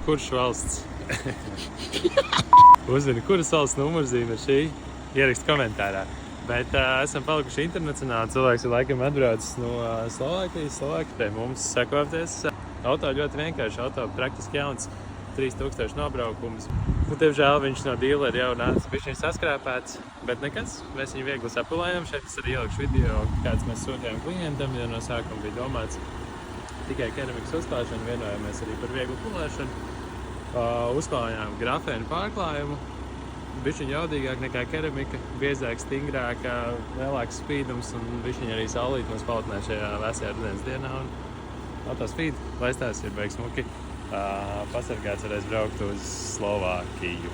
kurš valsts uzzini, kuras valsts numurzīme ir šī, ierakst komentārā. Bet esam palikuši internacionāli. Cilvēks ir laikam atbraucis no Slovākijas. Slovāki pie mums sakoties. Auto ļoti vienkārši, auto praktiski jauns, 3000 nobraukums. Diemžēl viņš no dīlera jau nāca bišķiņ saskrāpēts, bet nekas, mēs viņu viegli sapulējam. Šeit es arī ielikšu video, kāds mēs sūtījām klientam, jo no sākuma bija domāts tikai keramikas uzklāšanu, vienojāmies arī par vieglu pulēšanu. Uzklājām grafēnu pārklājumu, bišķiņ jaudīgāk nekā keramika, biezāk, stingrāk, lielāks spīdums un bišķiņ arī saulīt mums paltnē šajā vēsajā rudens dienā. Un auto spīd, lai tās ir beigs smuki. Pasargāts varēs braukt uz Slovākiju.